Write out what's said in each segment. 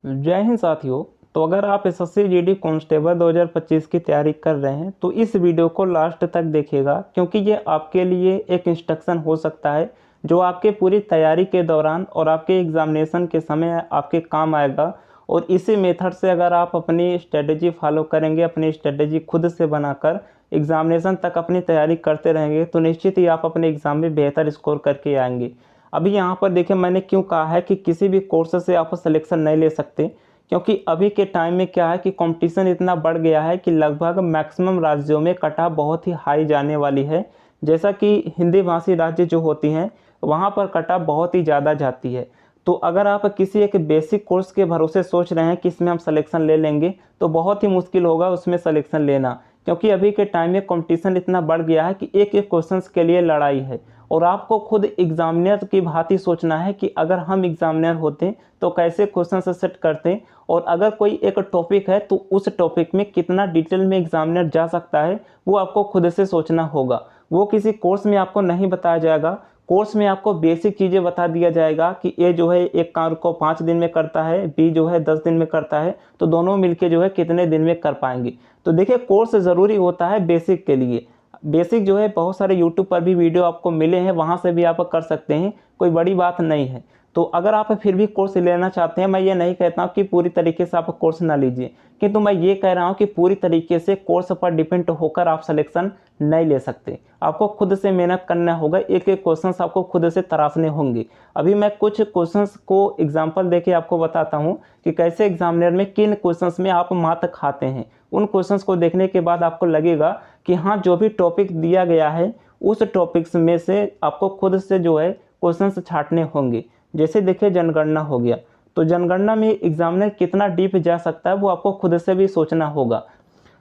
जय हिंद साथियों। तो अगर आप एसएससी जीडी कांस्टेबल 2025 की तैयारी कर रहे हैं तो इस वीडियो को लास्ट तक देखिएगा, क्योंकि ये आपके लिए एक इंस्ट्रक्शन हो सकता है जो आपके पूरी तैयारी के दौरान और आपके एग्जामिनेशन के समय आपके काम आएगा। और इसी मेथड से अगर आप अपनी स्ट्रेटजी फॉलो करेंगे, अपनी स्ट्रेटजी खुद से बनाकर एग्जामिनेशन तक अपनी तैयारी करते रहेंगे, तो निश्चित ही आप अपने एग्ज़ाम में बेहतर स्कोर करके आएंगे। अभी यहाँ पर देखिए, मैंने क्यों कहा है कि किसी भी कोर्स से आप सिलेक्शन नहीं ले सकते, क्योंकि अभी के टाइम में क्या है कि कंपटीशन इतना बढ़ गया है कि लगभग मैक्सिमम राज्यों में कट ऑफ बहुत ही हाई जाने वाली है। जैसा कि हिंदी भाषी राज्य जो होती हैं वहाँ पर कट ऑफ बहुत ही ज़्यादा जाती है। तो अगर आप किसी एक बेसिक कोर्स के भरोसे सोच रहे हैं कि इसमें हम सिलेक्शन ले लेंगे, तो बहुत ही मुश्किल होगा उसमें सिलेक्शन लेना, क्योंकि अभी के टाइम में कंपटीशन इतना बढ़ गया है कि एक एक क्वेश्चन के लिए लड़ाई है। और आपको खुद एग्जामिनर की भांति सोचना है कि अगर हम एग्जामिनर होते तो कैसे क्वेश्चन सेट करते, और अगर कोई एक टॉपिक है तो उस टॉपिक में कितना डिटेल में एग्जामिनर जा सकता है, वो आपको खुद से सोचना होगा। वो किसी कोर्स में आपको नहीं बताया जाएगा। कोर्स में आपको बेसिक चीज़ें बता दिया जाएगा कि ए जो है एक कार्य को 5 दिन में करता है, बी जो है 10 दिन में करता है, तो दोनों मिलके जो है कितने दिन में कर पाएंगे। तो देखिए, कोर्स ज़रूरी होता है बेसिक के लिए। बेसिक जो है बहुत सारे यूट्यूब पर भी वीडियो आपको मिले हैं, वहाँ से भी आप कर सकते हैं, कोई बड़ी बात नहीं है। तो अगर आप फिर भी कोर्स लेना चाहते हैं, मैं ये नहीं कहता हूँ कि पूरी तरीके से आप कोर्स ना लीजिए, किंतु मैं ये कह रहा हूँ कि पूरी तरीके से कोर्स पर डिपेंड होकर आप सिलेक्शन नहीं ले सकते। आपको खुद से मेहनत करना होगा, एक एक क्वेश्चंस आपको खुद से तराशने होंगे। अभी मैं कुछ क्वेश्चंस को एग्जांपल देके आपको बताता हूँ कि कैसे एग्जामिनर में किन क्वेश्चंस में आप मात खाते हैं। उन क्वेश्चंस को देखने के बाद आपको लगेगा कि हाँ, जो भी टॉपिक दिया गया है उस टॉपिक्स में से आपको खुद से जो है क्वेश्चंस छांटने होंगे। जैसे देखिए, जनगणना हो गया, तो जनगणना में एग्जामिनर कितना डीप जा सकता है वो आपको खुद से भी सोचना होगा।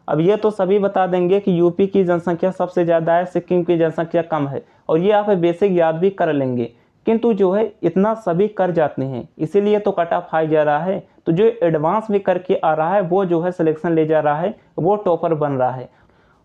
अब ये तो सभी बता देंगे कि यूपी की जनसंख्या सबसे ज़्यादा है, सिक्किम की जनसंख्या कम है, और ये आप बेसिक याद भी कर लेंगे, किंतु जो है इतना सभी कर जाते हैं, इसीलिए तो कट ऑफ हाई जा रहा है। तो जो एडवांस में करके आ रहा है वो जो है सिलेक्शन ले जा रहा है, वो टॉपर बन रहा है।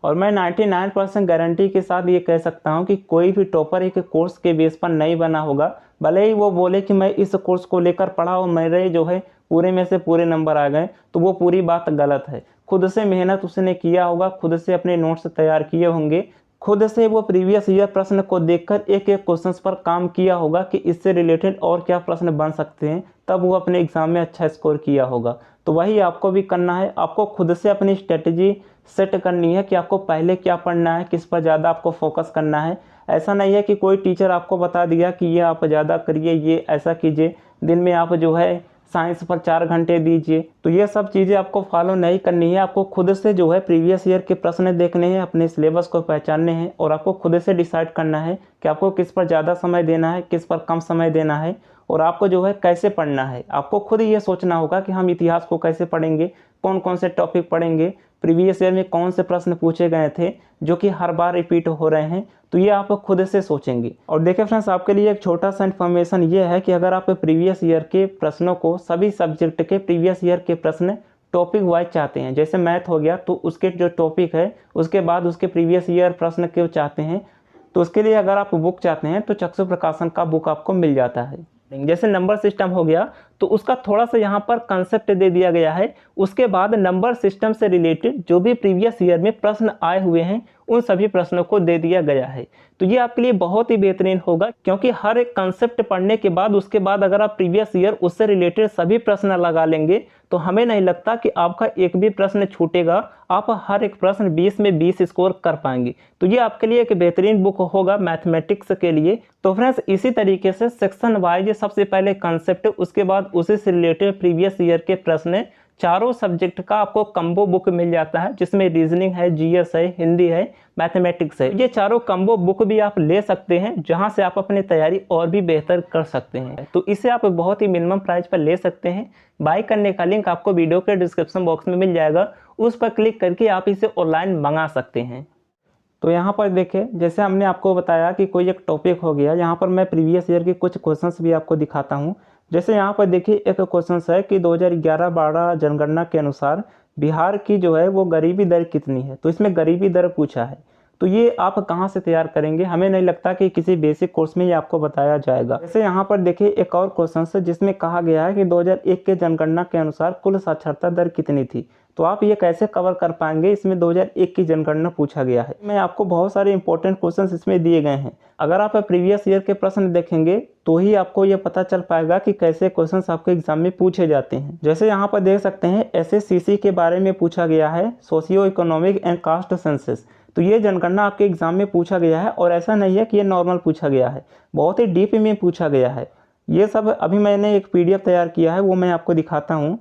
और मैं 99% गारंटी के साथ ये कह सकता हूँ कि कोई भी टॉपर एक कोर्स के बेस पर नहीं बना होगा। भले ही वो बोले कि मैं इस कोर्स को लेकर पढ़ा और मेरे जो है पूरे में से पूरे नंबर आ गए, तो वो पूरी बात गलत है। खुद से मेहनत उसने किया होगा, खुद से अपने नोट्स तैयार किए होंगे, खुद से वो प्रीवियस ईयर प्रश्न को देखकर एक एक क्वेश्चन पर काम किया होगा कि इससे रिलेटेड और क्या प्रश्न बन सकते हैं, तब वो अपने एग्जाम में अच्छा स्कोर किया होगा। तो वही आपको भी करना है। आपको खुद से अपनी स्ट्रेटजी सेट करनी है कि आपको पहले क्या पढ़ना है, किस पर ज़्यादा आपको फोकस करना है। ऐसा नहीं है कि कोई टीचर आपको बता दिया कि ये आप ज़्यादा करिए, ये ऐसा कीजिए, दिन में आप जो है साइंस पर 4 घंटे दीजिए। तो ये सब चीज़ें आपको फॉलो नहीं करनी है। आपको खुद से जो है प्रीवियस ईयर के प्रश्न देखने हैं, अपने सिलेबस को पहचानने हैं, और आपको खुद से डिसाइड करना है कि आपको किस पर ज़्यादा समय देना है, किस पर कम समय देना है, और आपको जो है कैसे पढ़ना है। आपको खुद ये सोचना होगा कि हम इतिहास को कैसे पढ़ेंगे, कौन कौन से टॉपिक पढ़ेंगे, प्रीवियस ईयर में कौन से प्रश्न पूछे गए थे जो कि हर बार रिपीट हो रहे हैं। तो ये आप खुद से सोचेंगे। और देखिए फ्रेंड्स, आपके लिए एक छोटा सा इन्फॉर्मेशन ये है कि अगर आप प्रीवियस ईयर के प्रश्नों को, सभी सब्जेक्ट के प्रीवियस ईयर के प्रश्न टॉपिक वाइज चाहते हैं, जैसे मैथ हो गया तो उसके जो टॉपिक है उसके बाद उसके प्रीवियस ईयर प्रश्न क्यों चाहते हैं, तो उसके लिए अगर आप बुक चाहते हैं तो चक्षु प्रकाशन का बुक आपको मिल जाता है। जैसे नंबर सिस्टम हो गया तो उसका थोड़ा सा यहाँ पर कंसेप्ट दे दिया गया है। उसके बाद नंबर सिस्टम से रिलेटेड जो भी प्रीवियस ईयर में प्रश्न आए हुए हैं उन सभी प्रश्नों को दे दिया गया है। तो ये आपके लिए बहुत ही बेहतरीन होगा, क्योंकि हर एक कंसेप्ट पढ़ने के बाद उसके बाद अगर आप प्रीवियस ईयर उससे रिलेटेड सभी प्रश्न लगा लेंगे तो हमें नहीं लगता कि आपका एक भी प्रश्न छूटेगा। आप हर एक प्रश्न 20 में 20 स्कोर कर पाएंगे। तो ये आपके लिए एक बेहतरीन बुक होगा मैथमेटिक्स के लिए। तो फ्रेंड्स, इसी तरीके से सेक्शन वाइज सबसे पहले कंसेप्ट, उसके बाद उसी से रिलेटेड प्रीवियस ईयर के प्रश्न, चारों सब्जेक्ट का आपको कम्बो बुक मिल जाता है, जिसमें रीजनिंग है, जीएस है, हिंदी है, मैथमेटिक्स है। ये चारों कम्बो बुक भी आप ले सकते हैं, जहां से आप अपनी तैयारी और भी बेहतर कर सकते हैं। तो इसे आप बहुत ही मिनिमम प्राइस पर ले सकते हैं। बाय करने का लिंक आपको वीडियो के डिस्क्रिप्शन बॉक्स में मिल जाएगा, उस पर क्लिक करके आप इसे ऑनलाइन मंगा सकते हैं। तो यहाँ पर देखें, जैसे हमने आपको बताया कि कोई एक टॉपिक हो गया, यहाँ पर मैं प्रीवियस ईयर के कुछ क्वेश्चंस भी आपको दिखाता हूँ। जैसे यहाँ पर देखिए, एक क्वेश्चन है कि 2011-12 जनगणना के अनुसार बिहार की जो है वो गरीबी दर कितनी है। तो इसमें गरीबी दर पूछा है। तो ये आप कहाँ से तैयार करेंगे? हमें नहीं लगता कि किसी बेसिक कोर्स में ये आपको बताया जाएगा। जैसे यहाँ पर देखिए एक और क्वेश्चन है जिसमें कहा गया है कि 2001 के जनगणना के अनुसार कुल साक्षरता दर कितनी थी। तो आप ये कैसे कवर कर पाएंगे? इसमें 2001 की जनगणना पूछा गया है। मैं आपको बहुत सारे इंपॉर्टेंट क्वेश्चंस इसमें दिए गए हैं। अगर आप प्रीवियस ईयर के प्रश्न देखेंगे तो ही आपको ये पता चल पाएगा कि कैसे क्वेश्चंस आपके एग्जाम में पूछे जाते हैं। जैसे यहाँ पर देख सकते हैं SSCC के बारे में पूछा गया है, socio economic and caste census. तो ये जनगणना आपके एग्जाम में पूछा गया है और ऐसा नहीं है कि ये नॉर्मल पूछा गया है, बहुत ही डीप में पूछा गया है। ये सब अभी मैंने एक PDF तैयार किया है, वो मैं आपको दिखाता हूँ।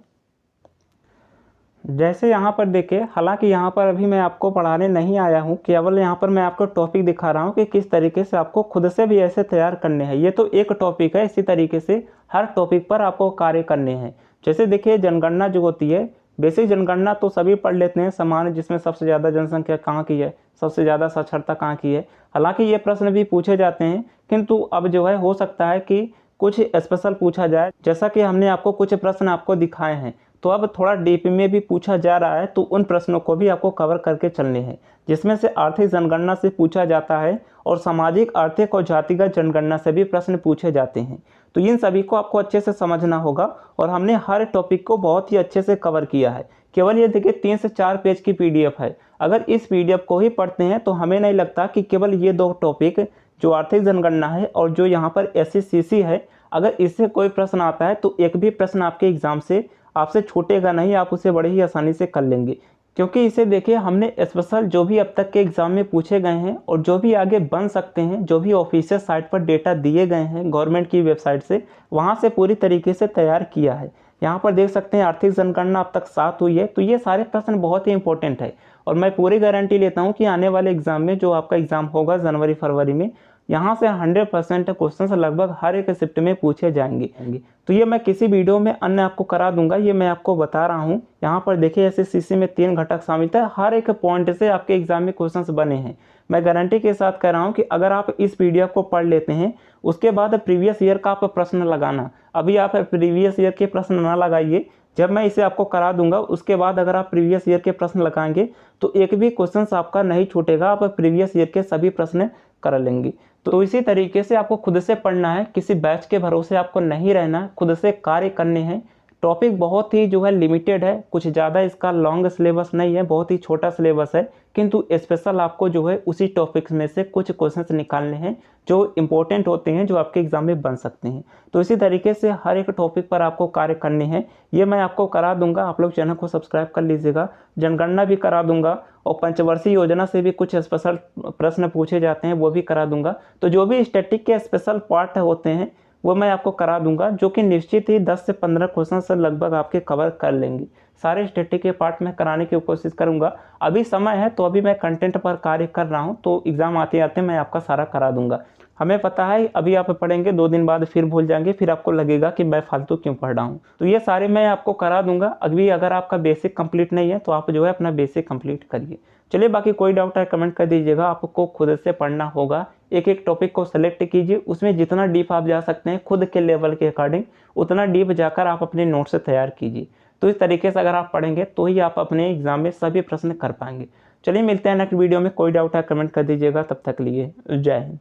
जैसे यहाँ पर देखिए, हालांकि यहाँ पर अभी मैं आपको पढ़ाने नहीं आया हूँ, केवल यहाँ पर मैं आपको टॉपिक दिखा रहा हूँ कि किस तरीके से आपको खुद से भी ऐसे तैयार करने हैं। ये तो एक टॉपिक है, इसी तरीके से हर टॉपिक पर आपको कार्य करने हैं। जैसे देखिए जनगणना जो होती है, बेसिक जनगणना तो सभी पढ़ लेते हैं समान, जिसमें सबसे ज़्यादा जनसंख्या कहाँ की है, सबसे ज़्यादा साक्षरता कहाँ की है। हालांकि ये प्रश्न भी पूछे जाते हैं, किंतु अब जो है हो सकता है कि कुछ स्पेशल पूछा जाए। जैसा कि हमने आपको कुछ प्रश्न आपको दिखाए हैं, तो अब थोड़ा डीप में भी पूछा जा रहा है, तो उन प्रश्नों को भी आपको कवर करके चलने हैं, जिसमें से आर्थिक जनगणना से पूछा जाता है और सामाजिक, आर्थिक और जातिगत जनगणना से भी प्रश्न पूछे जाते हैं। तो इन सभी को आपको अच्छे से समझना होगा और हमने हर टॉपिक को बहुत ही अच्छे से कवर किया है। केवल ये देखिए 3 से 4 पेज की PDF है। अगर इस PDF को ही पढ़ते हैं तो हमें नहीं लगता कि केवल ये 2 टॉपिक, जो आर्थिक जनगणना है और जो यहाँ पर SSCC है, अगर इससे कोई प्रश्न आता है तो एक भी प्रश्न आपके एग्जाम से आपसे छूटेगा नहीं, आप उसे बड़े ही आसानी से कर लेंगे। क्योंकि इसे देखिए हमने स्पेशल जो भी अब तक के एग्जाम में पूछे गए हैं और जो भी आगे बन सकते हैं, जो भी ऑफिशियल साइट पर डेटा दिए गए हैं गवर्नमेंट की वेबसाइट से, वहां से पूरी तरीके से तैयार किया है। यहाँ पर देख सकते हैं आर्थिक जनगणना अब तक 7 हुई है। तो ये सारे प्रश्न बहुत ही इंपॉर्टेंट है और मैं पूरी गारंटी लेता हूँ कि आने वाले एग्जाम में, जो आपका एग्जाम होगा जनवरी फरवरी में, यहाँ से 100% क्वेश्चन लगभग हर एक शिफ्ट में पूछे जाएंगे। तो ये मैं किसी वीडियो में अन्य आपको करा दूंगा, ये मैं आपको बता रहा हूँ। यहाँ पर देखिए SSCC में 3 घटक शामिल है, हर एक पॉइंट से आपके एग्जाम में क्वेश्चंस बने हैं। मैं गारंटी के साथ कह रहा हूँ कि अगर आप इस PDF को पढ़ लेते हैं, उसके बाद प्रीवियस ईयर का आप प्रश्न लगाना। अभी आप प्रीवियस ईयर के प्रश्न ना लगाइए, जब मैं इसे आपको करा दूंगा उसके बाद अगर आप प्रीवियस ईयर के प्रश्न लगाएंगे तो एक भी क्वेश्चन आपका नहीं छूटेगा, आप प्रीवियस ईयर के सभी प्रश्न कर लेंगे। तो इसी तरीके से आपको खुद से पढ़ना है, किसी बैच के भरोसे आपको नहीं रहना, खुद से कार्य करने हैं। टॉपिक बहुत ही जो है लिमिटेड है, कुछ ज़्यादा इसका लॉन्ग सिलेबस नहीं है, बहुत ही छोटा सिलेबस है, किंतु स्पेशल आपको जो है उसी टॉपिक्स में से कुछ क्वेश्चंस निकालने हैं जो इंपॉर्टेंट होते हैं, जो आपके एग्जाम में बन सकते हैं। तो इसी तरीके से हर एक टॉपिक पर आपको कार्य करने हैं, ये मैं आपको करा दूंगा। आप लोग चैनल को सब्सक्राइब कर लीजिएगा, जनगणना भी करा दूंगा और पंचवर्षीय योजना से भी कुछ स्पेशल प्रश्न पूछे जाते हैं, वो भी करा दूंगा। तो जो भी स्टैटिक के स्पेशल पार्ट होते हैं वो मैं आपको करा दूंगा, जो कि निश्चित ही 10 से 15 क्वेश्चन से लगभग आपके कवर कर लेंगे। सारे स्टैटिक के पार्ट में कराने की कोशिश करूंगा। अभी समय है तो अभी मैं कंटेंट पर कार्य कर रहा हूं, तो एग्जाम आते आते मैं आपका सारा करा दूंगा। हमें पता है अभी आप पढ़ेंगे 2 दिन बाद फिर भूल जाएंगे, फिर आपको लगेगा कि मैं फालतू क्यों पढ़ रहा हूँ। तो ये सारे मैं आपको करा दूंगा। अभी अगर आपका बेसिक कंप्लीट नहीं है तो आप जो है अपना बेसिक कंप्लीट करिए। चलिए, बाकी कोई डाउट है कमेंट कर दीजिएगा। आपको खुद से पढ़ना होगा, एक एक टॉपिक को सेलेक्ट कीजिए, उसमें जितना डीप आप जा सकते हैं खुद के लेवल के अकॉर्डिंग, उतना डीप जाकर आप अपने नोट से तैयार कीजिए। तो इस तरीके से अगर आप पढ़ेंगे तो ही आप अपने एग्जाम में सभी प्रश्न कर पाएंगे। चलिए, मिलते हैं नेक्स्ट वीडियो में। कोई डाउट है कमेंट कर दीजिएगा। तब तक लिए जय हिंद।